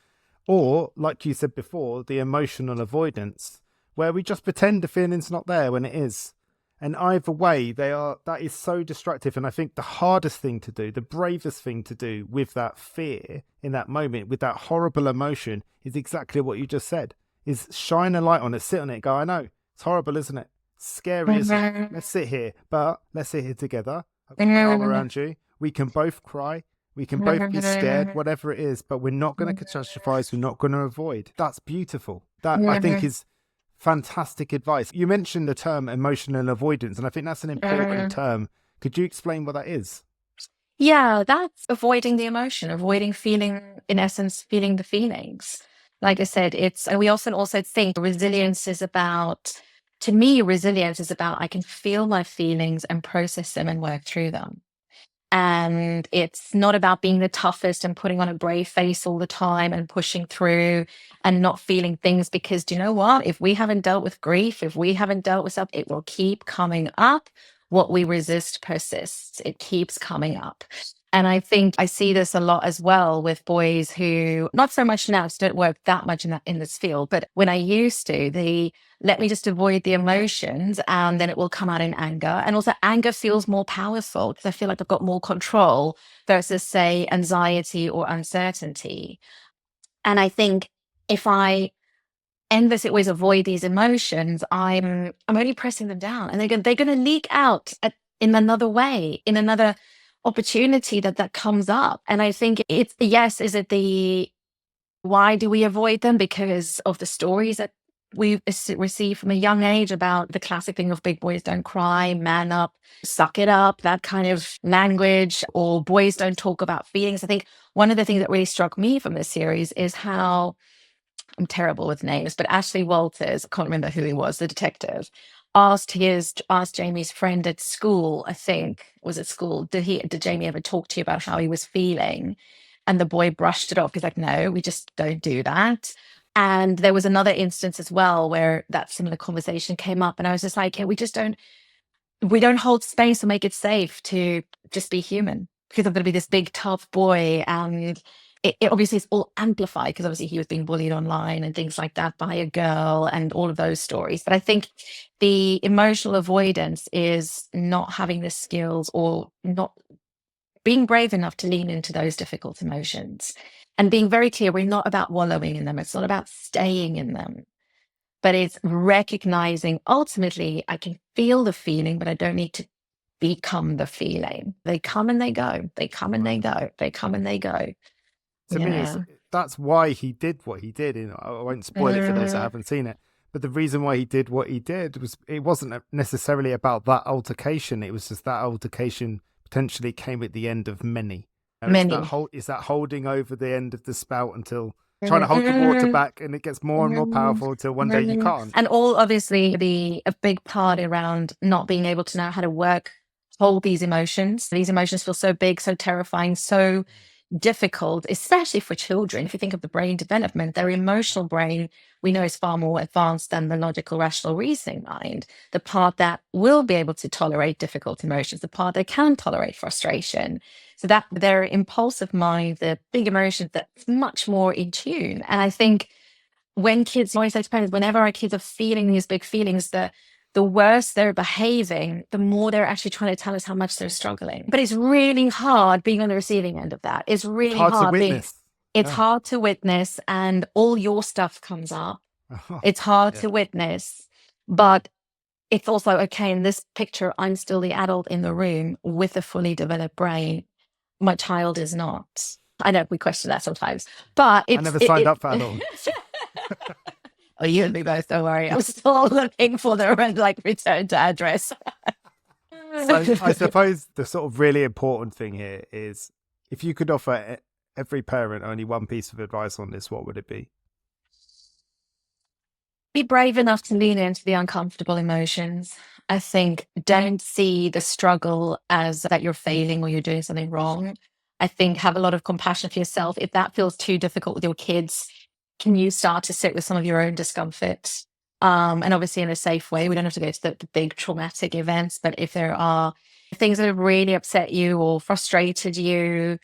Or, like you said before, the emotional avoidance, where we just pretend the feeling's not there when it is. And either way, that is so destructive. And I think the hardest thing to do, the bravest thing to do with that fear in that moment, with that horrible emotion, is exactly what you just said, is shine a light on it, sit on it, go, I know, it's horrible, isn't it? Scary, isn't it? Let's sit here, but let's sit here together. I've got my arm around you. We can both cry. We can both be scared, whatever it is, but we're not going to catastrophize. We're not going to avoid. That's beautiful. That, I think, is fantastic advice. You mentioned the term emotional avoidance, and I think that's an important term. Could you explain what that is? Yeah, that's avoiding the emotion, avoiding feeling, in essence, feeling the feelings. Like I said, and we often also think resilience is about, to me, resilience is about I can feel my feelings and process them and work through them. And it's not about being the toughest and putting on a brave face all the time and pushing through and not feeling things, because do you know what? If we haven't dealt with grief, if we haven't dealt with stuff, it will keep coming up. What we resist persists. It keeps coming up. And I think I see this a lot as well with boys who, not so much now, 'cause I don't work that much in this field, but when I used to, let me just avoid the emotions and then it will come out in anger. And also anger feels more powerful because I feel like I've got more control versus, say, anxiety or uncertainty. And I think if I endlessly always avoid these emotions, I'm only pressing them down, and they're going to leak out in another way, in another opportunity that comes up. And I think it's, yes, is it why do we avoid them? Because of the stories that we receive from a young age about the classic thing of big boys don't cry, man up, suck it up, that kind of language, or boys don't talk about feelings. I think one of the things that really struck me from this series is how, I'm terrible with names, but Ashley Walters, I can't remember who he was, the detective, asked Jamie's friend at school, I think, was at school, did Jamie ever talk to you about how he was feeling? And the boy brushed it off. He's like, no, we just don't do that. And there was another instance as well where that similar conversation came up. And I was just like, yeah, we don't hold space or make it safe to just be human, because I'm going to be this big tough boy. And it obviously is all amplified because obviously he was being bullied online and things like that by a girl and all of those stories. But I think the emotional avoidance is not having the skills or not being brave enough to lean into those difficult emotions and being very clear. We're not about wallowing in them. It's not about staying in them, but it's recognizing ultimately I can feel the feeling, but I don't need to become the feeling. They come and they go. They come and they go. They come and they go. To me, Yeah. that's why he did what he did. I won't spoil it for those that haven't seen it, But the reason why he did what he did was it wasn't necessarily about that altercation. It was just that altercation potentially came at the end of many. Many. It's that holding over the end of the spout until trying to hold the water back, and it gets more and more powerful until one day you can't. And all obviously a big part around not being able to know how to hold these emotions. These emotions feel so big, so terrifying, so difficult, especially for children. If you think of the brain development, their emotional brain, we know, is far more advanced than the logical, rational, reasoning mind. The part that will be able to tolerate difficult emotions, the part that can tolerate frustration. So that their impulsive mind, the big emotions, that's much more in tune. And I think when kids, always say to parents, whenever our kids are feeling these big feelings, the worse they're behaving, the more they're actually trying to tell us how much they're struggling. But it's really hard being on the receiving end of that. It's really hard to hard witness. It's hard to witness, and all your stuff comes up. It's hard to witness, but it's also, okay, in this picture, I'm still the adult in the room with a fully developed brain. My child is not. I know we question that sometimes, but I never signed up for adult. Oh, you and me both, don't worry. I'm still looking for the return to address. So I suppose the sort of really important thing here is, if you could offer every parent only one piece of advice on this, what would it be? Be brave enough to lean into the uncomfortable emotions. I think don't see the struggle as that you're failing or you're doing something wrong. I think have a lot of compassion for yourself. If that feels too difficult with your kids, can you start to sit with some of your own discomfort? And obviously in a safe way. We don't have to go to the big traumatic events, but if there are things that have really upset you or frustrated you,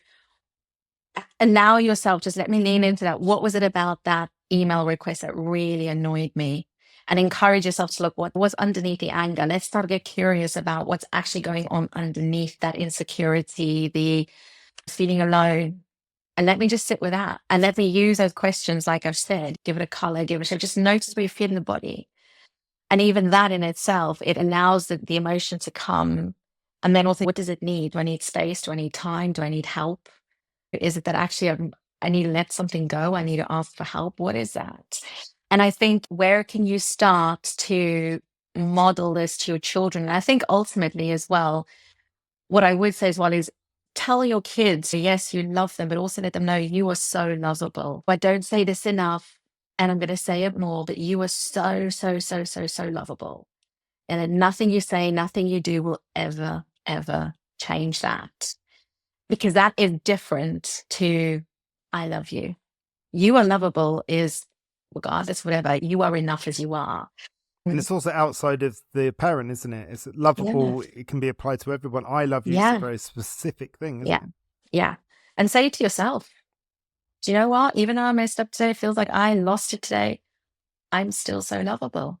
allow yourself, just let me lean into that. What was it about that email request that really annoyed me? And encourage yourself to look what was underneath the anger. Let's start to get curious about what's actually going on underneath that insecurity, the feeling alone. And let me just sit with that. And let me use those questions, like I've said, give it a color, give it a shape, just notice where you feel in the body. And even that in itself, it allows the emotion to come. And then also, what does it need? Do I need space? Do I need time? Do I need help? Is it that actually I need to let something go? I need to ask for help. What is that? And I think, where can you start to model this to your children? And I think ultimately as well, what I would say as well is, tell your kids, yes, you love them, but also let them know you are so lovable. I don't say this enough, and I'm going to say it more, but you are so, so, so, so, so lovable. And then nothing you say, nothing you do will ever, ever change that. Because that is different to, I love you. You are lovable is, regardless, whatever, you are enough as you are. And it's also outside of the parent, isn't it? It's lovable. Yeah. It can be applied to everyone. I love you. Yeah. It's a very specific thing, isn't it? Yeah. And say to yourself, do you know what? Even though I messed up today, it feels like I lost it today, I'm still so lovable.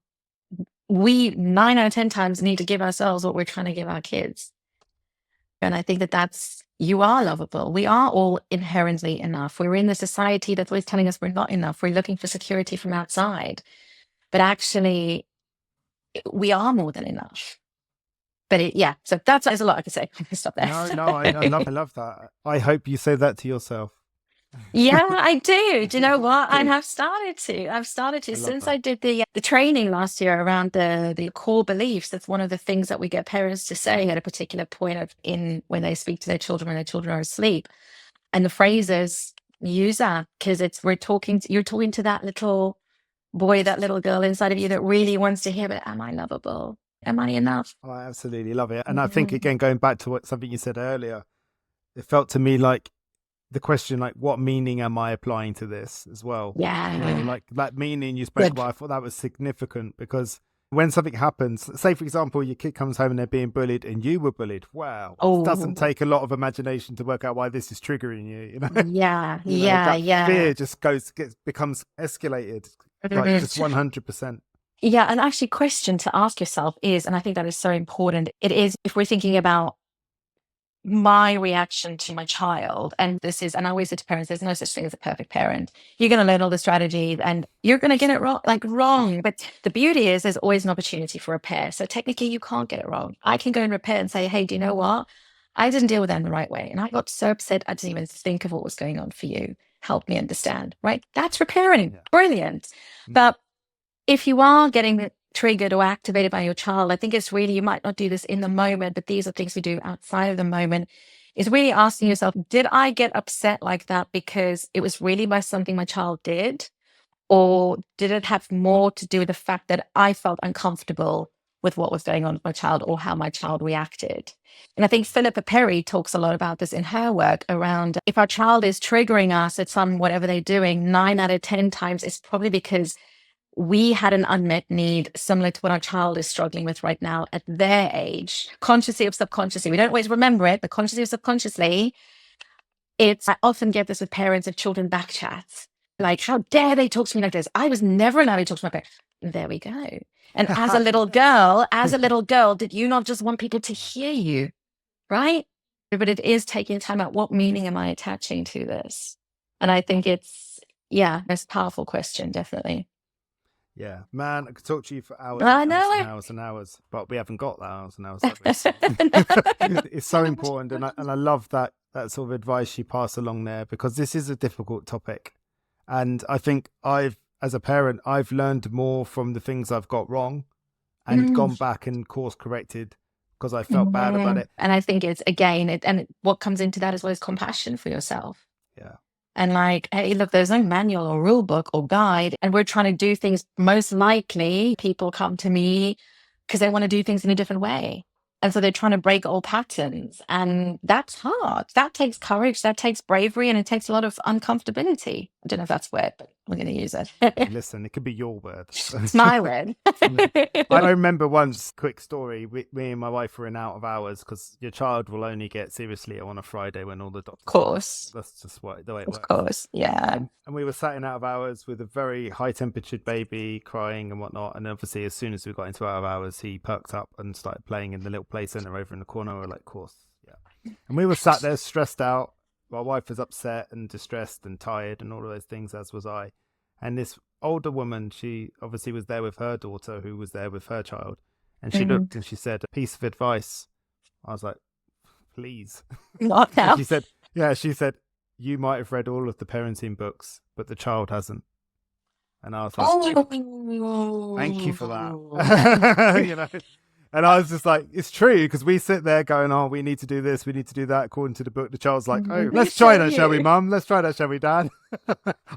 We 9 out of 10 times need to give ourselves what we're trying to give our kids. And I think that's, you are lovable. We are all inherently enough. We're in a society that's always telling us we're not enough. We're looking for security from outside. But actually, we are more than enough. But so there's a lot I could say. Stop there. No, I love that. I hope you say that to yourself. Yeah, I do. Do you know what? I have started to. I've started to since I did the training last year around the core beliefs. That's one of the things that we get parents to say at a particular point in when they speak to their children when their children are asleep. And the phrases, use that, because you're talking to that little boy, that little girl inside of you that really wants to hear, but am I lovable? Am I enough? Oh, I absolutely love it. And I think, again, going back to something you said earlier, it felt to me like the question, like, what meaning am I applying to this as well? Yeah. You know, like that meaning you spoke about, I thought that was significant, because when something happens, say, for example, your kid comes home and they're being bullied and you were bullied. Wow. It doesn't take a lot of imagination to work out why this is triggering you, you know? Yeah. Fear just becomes escalated, like just 100%. Yeah. And actually, question to ask yourself is, and I think that is so important, it is, if we're thinking about my reaction to my child, and I always say to parents, there's no such thing as a perfect parent. You're going to learn all the strategies and you're going to get it wrong. But the beauty is there's always an opportunity for repair. So technically you can't get it wrong. I can go and repair and say, hey, do you know what? I didn't deal with that in the right way. And I got so upset, I didn't even think of what was going on for you. Help me understand, right? That's repairing. Yeah. Brilliant. But if you are getting triggered or activated by your child, I think it's really, you might not do this in the moment, but these are things we do outside of the moment, is really asking yourself, did I get upset like that because it was really by something my child did? Or did it have more to do with the fact that I felt uncomfortable with what was going on with my child or how my child reacted? And I think Philippa Perry talks a lot about this in her work around if our child is triggering us at some whatever they're doing, 9 out of 10 times, it's probably because we had an unmet need similar to what our child is struggling with right now at their age, consciously or subconsciously. We don't always remember it, but consciously or subconsciously, I often get this with parents of children back chats. Like, how dare they talk to me like this? I was never allowed to talk to my parents. There we go. And as a little girl, did you not just want people to hear you? Right? But it is taking time out. What meaning am I attaching to this? And I think it's a powerful question, definitely. Yeah, man, I could talk to you for hours I and know. hours and hours, but we haven't got that hours and hours. It's so important, and I love that sort of advice you pass along there, because this is a difficult topic, and I think as a parent, I've learned more from the things I've got wrong, and gone back and course corrected because I felt bad about it. And I think it's and what comes into that as well is compassion for yourself. Yeah. And like, hey, look, there's no manual or rule book or guide. And we're trying to do things. Most likely people come to me because they want to do things in a different way. And so they're trying to break old patterns. And that's hard. That takes courage. That takes bravery. And it takes a lot of uncomfortability. I don't know if that's a word, but we're going to use it. Listen, it could be your word. It's my word. I remember once, quick story, me and my wife were in out of hours because your child will only get seriously on a Friday when all the doctors. Of course. That's just the way it works. Of course, yeah. And we were sat in out of hours with a very high temperatured baby crying and whatnot. And obviously, as soon as we got into out of hours, he perked up and started playing in the little play center over in the corner. We were like, of course, yeah. And we were sat there stressed out. My wife was upset and distressed and tired and all of those things, as was I. And this older woman, she obviously was there with her daughter who was there with her child. And she looked and she said, a piece of advice. I was like, please. Not now. She said, you might have read all of the parenting books, but the child hasn't. And I was like, thank you for that. And I was just like, it's true, because we sit there going, oh, we need to do this, we need to do that according to the book. The child's like, oh, let's try that, shall we, Mum? Let's try that, shall we, Dad?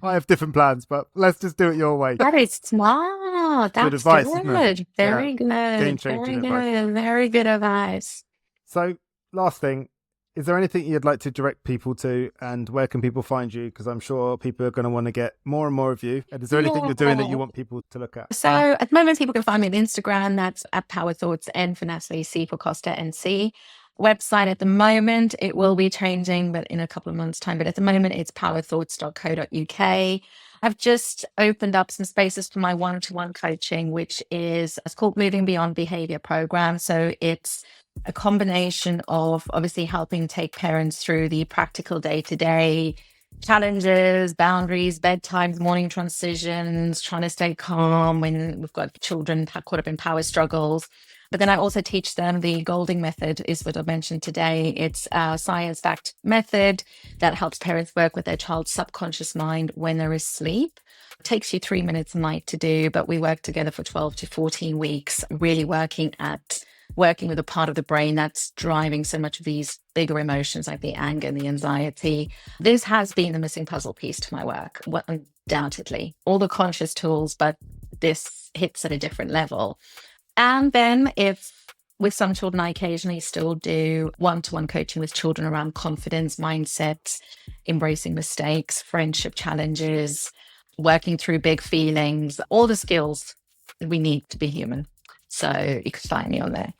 I have different plans, but let's just do it your way. That is smart. That's good advice, good. Very good. Game-changing advice. Very good advice. So, last thing, is there anything you'd like to direct people to, and where can people find you? Because I'm sure people are going to want to get more and more of you. And is there anything you're doing that you want people to look at? So at the moment, people can find me on Instagram. That's at Power Thoughts, N for Natalie, C for Costa, NC. Website at the moment, it will be changing, but in a couple of months' time. But at the moment, it's powerthoughts.co.uk. I've just opened up some spaces for my one-to-one coaching, it's called Moving Beyond Behavior Program. So it's a combination of obviously helping take parents through the practical day-to-day challenges, boundaries, bedtimes, morning transitions, trying to stay calm when we've got children caught up in power struggles. But then I also teach them the Golding method, is what I mentioned today. It's a science-backed method that helps parents work with their child's subconscious mind when they're asleep. It takes you 3 minutes a night to do, but we work together for 12 to 14 weeks, really working with a part of the brain that's driving so much of these bigger emotions like the anger and the anxiety. This has been the missing puzzle piece to my work, undoubtedly. All the conscious tools, but this hits at a different level. And then with some children, I occasionally still do one-to-one coaching with children around confidence, mindset, embracing mistakes, friendship challenges, working through big feelings, all the skills we need to be human. So you can find me on there.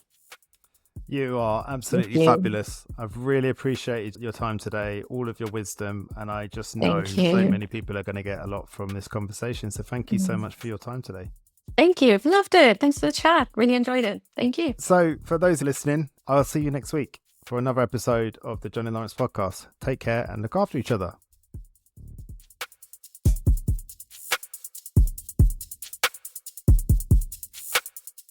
You are absolutely fabulous. I've really appreciated your time today, all of your wisdom, and I just know so many people are going to get a lot from this conversation. So thank you so much for your time today. Thank you. I've loved it. Thanks for the chat. Really enjoyed it. Thank you. So for those listening, I'll see you next week for another episode of the Johnny and Lawrence podcast. Take care and look after each other.